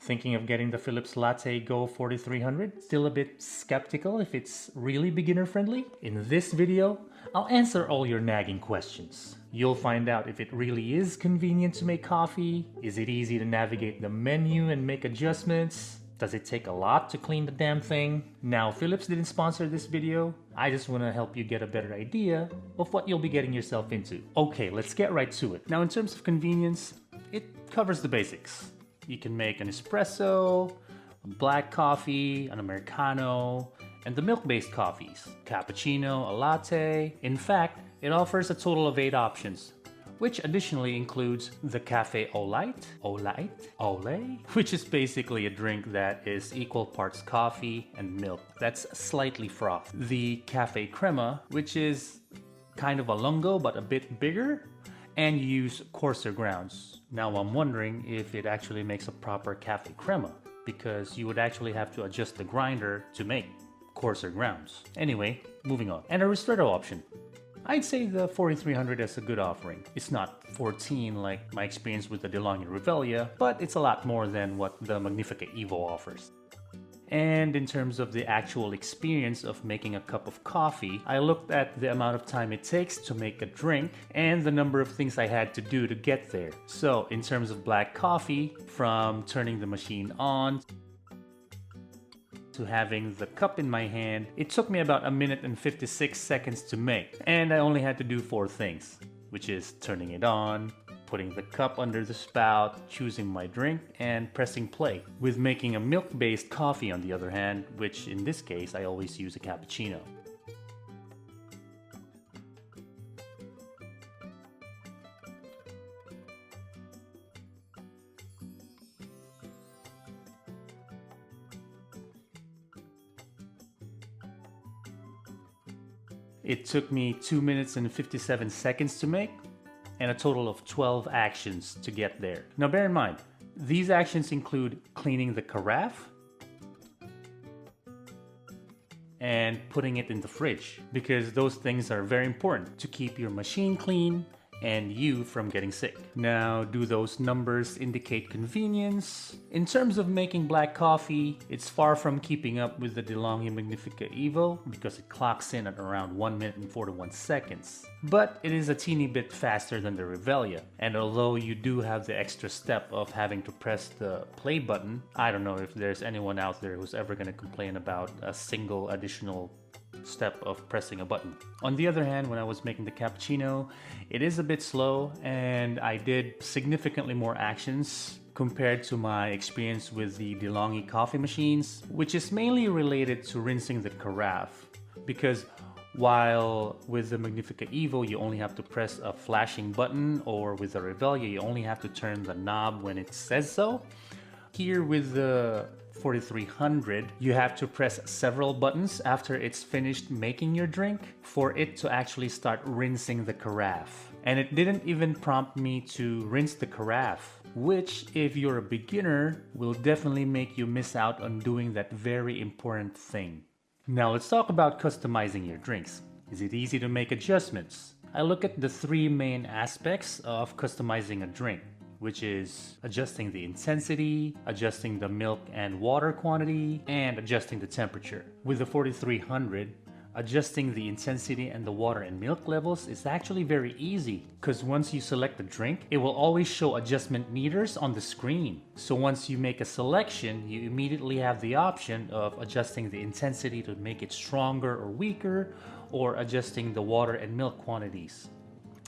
Thinking of getting the Philips Latte Go 4300? Still a bit skeptical if it's really beginner friendly? In this video, I'll answer all your nagging questions. You'll find out if it really is convenient to make coffee, is it easy to navigate the menu and make adjustments, does it take a lot to clean the damn thing? Now, Philips didn't sponsor this video. I just want to help you get a better idea of what you'll be getting yourself into. Okay, let's get right to it. Now, in terms of convenience, it covers the basics. You can make an espresso, a black coffee, an Americano, and the milk-based coffees, cappuccino, a latte. In fact, it offers a total of 8 options, which additionally includes the Cafe Au Lait, which is basically a drink that is equal parts coffee and milk that's slightly frothed. The Cafe Crema, which is kind of a lungo but a bit bigger, and you use coarser grounds. Now I'm wondering if it actually makes a proper Cafe Crema, because you would actually have to adjust the grinder to make coarser grounds. Anyway, moving on. And a ristretto option. I'd say the 4300 is a good offering. It's not 14 like my experience with the DeLonghi Revelia, but it's a lot more than what the Magnifica Evo offers. And in terms of the actual experience of making a cup of coffee, I looked at the amount of time it takes to make a drink and the number of things I had to do to get there. So in terms of black coffee, from turning the machine on to having the cup in my hand, it took me about 1 minute and 56 seconds to make. And I only had to do 4 things, which is turning it on, putting the cup under the spout, choosing my drink, and pressing play. With making a milk-based coffee, on the other hand, which in this case I always use a cappuccino. It took me 2 minutes and 57 seconds to make, and a total of 12 actions to get there. Now bear in mind, these actions include cleaning the carafe and putting it in the fridge, because those things are very important to keep your machine clean and you from getting sick. Now, do those numbers indicate convenience? In terms of making black coffee, it's far from keeping up with the DeLonghi Magnifica Evo because it clocks in at around 1 minute and 41 seconds. But it is a teeny bit faster than the Revelia. And although you do have the extra step of having to press the play button, I don't know if there's anyone out there who's ever going to complain about a single additional step of pressing a button. On the other hand, when I was making the cappuccino, it is a bit slow and I did significantly more actions compared to my experience with the DeLonghi coffee machines, which is mainly related to rinsing the carafe, because while with the Magnifica Evo you only have to press a flashing button, or with the Revelia you only have to turn the knob when it says so, here with the 4300, you have to press several buttons after it's finished making your drink for it to actually start rinsing the carafe. And it didn't even prompt me to rinse the carafe, which, if you're a beginner, will definitely make you miss out on doing that very important thing. Now let's talk about customizing your drinks. Is it easy to make adjustments? I look at the 3 main aspects of customizing a drink, which is adjusting the intensity, adjusting the milk and water quantity, and adjusting the temperature. With the 4300, adjusting the intensity and the water and milk levels is actually very easy, because once you select the drink, it will always show adjustment meters on the screen. So once you make a selection, you immediately have the option of adjusting the intensity to make it stronger or weaker, or adjusting the water and milk quantities.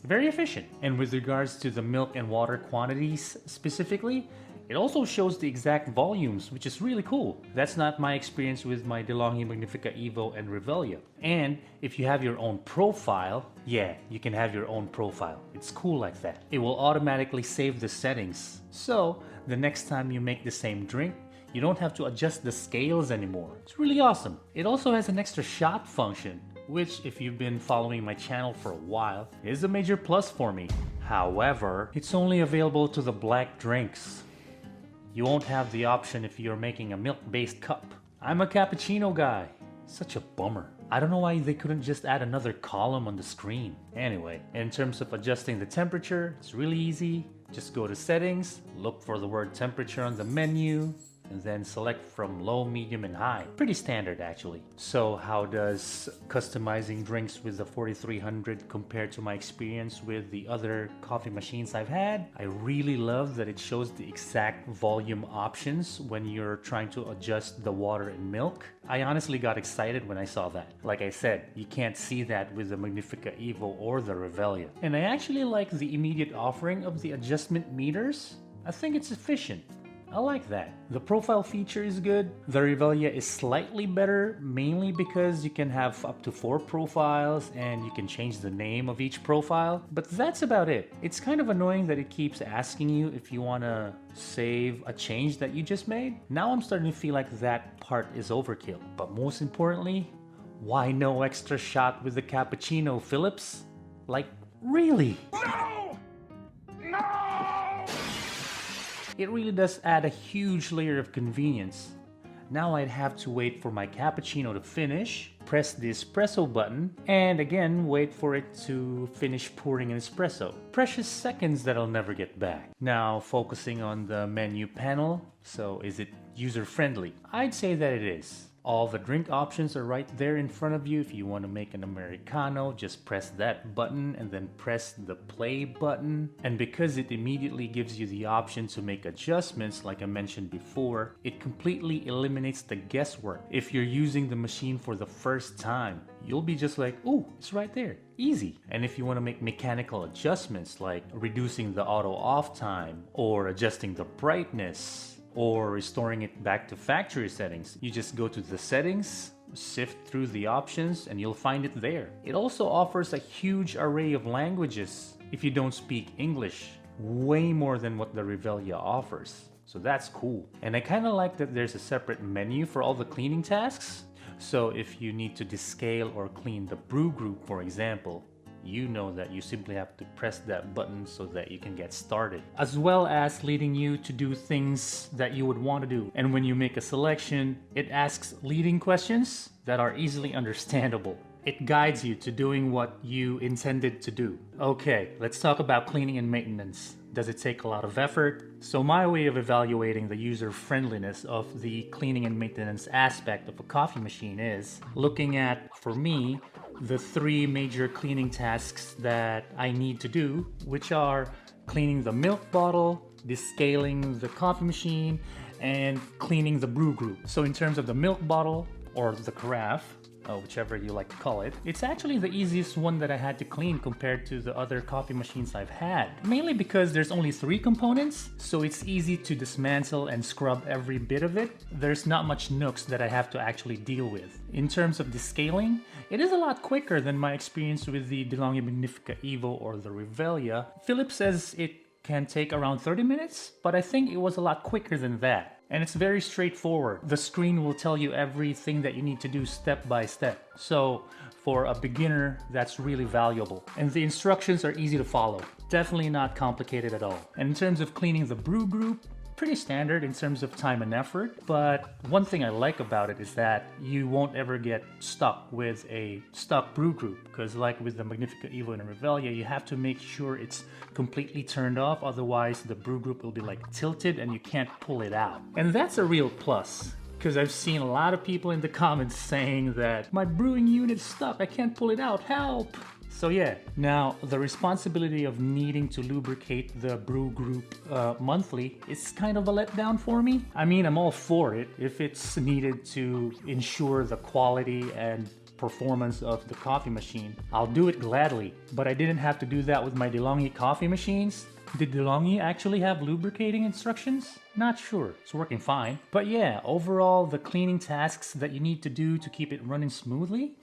Very efficient. And with regards to the milk and water quantities specifically, it also shows the exact volumes, which is really cool. That's not my experience with my DeLonghi Magnifica Evo and Revelia. And if you have your own profile, yeah, you can have your own profile. It's cool like that. It will automatically save the settings. So the next time you make the same drink, you don't have to adjust the scales anymore. It's really awesome. It also has an extra shot function, which, if you've been following my channel for a while, is a major plus for me. However, it's only available to the black drinks. You won't have the option if you're making a milk-based cup. I'm a cappuccino guy. Such a bummer. I don't know why they couldn't just add another column on the screen. Anyway, in terms of adjusting the temperature, it's really easy. Just go to settings, look for the word temperature on the menu, and then select from low, medium, and high. Pretty standard actually. So how does customizing drinks with the 4300 compare to my experience with the other coffee machines I've had? I really love that it shows the exact volume options when you're trying to adjust the water and milk. I honestly got excited when I saw that. Like I said, you can't see that with the Magnifica Evo or the Revelia. And I actually like the immediate offering of the adjustment meters. I think it's efficient. I like that. The profile feature is good. The Revelia is slightly better, mainly because you can have up to 4 profiles and you can change the name of each profile. But that's about it. It's kind of annoying that it keeps asking you if you want to save a change that you just made. Now I'm starting to feel like that part is overkill. But most importantly, why no extra shot with the cappuccino, Philips? Like, really? No! No! It really does add a huge layer of convenience. Now I'd have to wait for my cappuccino to finish, press the espresso button, and again wait for it to finish pouring an espresso. Precious seconds that I'll never get back. Now focusing on the menu panel, so is it user-friendly? I'd say that it is. All the drink options are right there in front of you. If you want to make an Americano, just press that button and then press the play button. And because it immediately gives you the option to make adjustments, like I mentioned before, it completely eliminates the guesswork. If you're using the machine for the first time, you'll be just like, oh, it's right there. Easy. And if you want to make mechanical adjustments like reducing the auto off time or adjusting the brightness, or restoring it back to factory settings, you just go to the settings, sift through the options, and you'll find it there. It also offers a huge array of languages if you don't speak English, way more than what the Revelia offers. So that's cool. And I kind of like that there's a separate menu for all the cleaning tasks. So if you need to descale or clean the brew group, for example, you know that you simply have to press that button so that you can get started, as well as leading you to do things that you would want to do. And when you make a selection, it asks leading questions that are easily understandable. It guides you to doing what you intended to do. Okay, let's talk about cleaning and maintenance. Does it take a lot of effort? So my way of evaluating the user friendliness of the cleaning and maintenance aspect of a coffee machine is looking at, for me, the 3 major cleaning tasks that I need to do, which are cleaning the milk bottle, descaling the coffee machine, and cleaning the brew group. So in terms of the milk bottle or the carafe, whichever you like to call it, it's actually the easiest one that I had to clean compared to the other coffee machines I've had. Mainly because there's only 3 components, so it's easy to dismantle and scrub every bit of it. There's not much nooks that I have to actually deal with. In terms of descaling, it is a lot quicker than my experience with the DeLonghi Magnifica Evo or the Revelia. Philips says it can take around 30 minutes, but I think it was a lot quicker than that. And it's very straightforward. The screen will tell you everything that you need to do step by step. So for a beginner, that's really valuable. And the instructions are easy to follow. Definitely not complicated at all. And in terms of cleaning the brew group, pretty standard in terms of time and effort, but one thing I like about it is that you won't ever get stuck with a stuck brew group, because like with the Magnifica Evo and Revelia, you have to make sure it's completely turned off, otherwise the brew group will be like tilted and you can't pull it out. And that's a real plus, because I've seen a lot of people in the comments saying that my brewing unit's stuck, I can't pull it out, help! So yeah, now the responsibility of needing to lubricate the brew group monthly is kind of a letdown for me. I mean, I'm all for it if it's needed to ensure the quality and performance of the coffee machine. I'll do it gladly, but I didn't have to do that with my DeLonghi coffee machines. Did DeLonghi actually have lubricating instructions? Not sure, it's working fine. But yeah, overall the cleaning tasks that you need to do to keep it running smoothly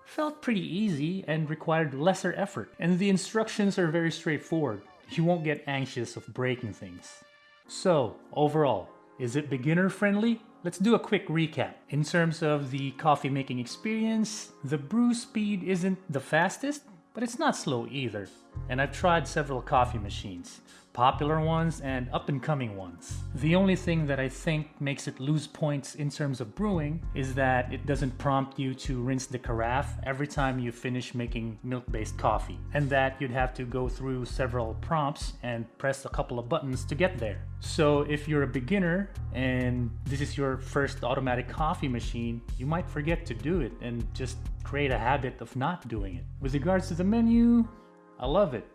felt pretty easy and required lesser effort. And the instructions are very straightforward. You won't get anxious of breaking things. So, overall, is it beginner friendly? Let's do a quick recap. In terms of the coffee making experience, the brew speed isn't the fastest, but it's not slow either. and I've tried several coffee machines, popular ones and up-and-coming ones. The only thing that I think makes it lose points in terms of brewing is that it doesn't prompt you to rinse the carafe every time you finish making milk-based coffee, and that you'd have to go through several prompts and press a couple of buttons to get there. So if you're a beginner and this is your first automatic coffee machine, you might forget to do it and just create a habit of not doing it. With regards to the menu, I love it.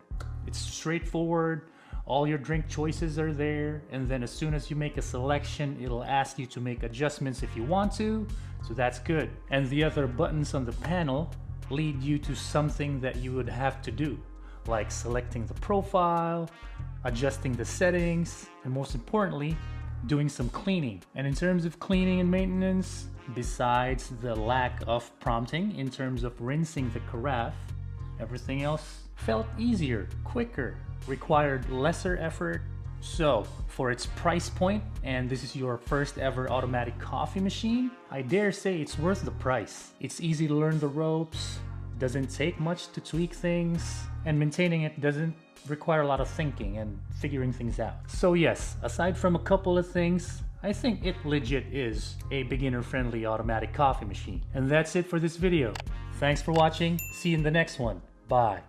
It's straightforward. All your drink choices are there, and then as soon as you make a selection, it'll ask you to make adjustments if you want to, so that's good. And the other buttons on the panel lead you to something that you would have to do, like selecting the profile, adjusting the settings, and most importantly, doing some cleaning. And in terms of cleaning and maintenance, besides the lack of prompting in terms of rinsing the carafe, everything else felt easier, quicker, required lesser effort. So for its price point, and this is your first ever automatic coffee machine, I dare say it's worth the price. It's easy to learn the ropes, doesn't take much to tweak things, and maintaining it doesn't require a lot of thinking and figuring things out. So yes, aside from a couple of things, I think it legit is a beginner-friendly automatic coffee machine. And that's it for this video. Thanks for watching. See you in the next one. Bye.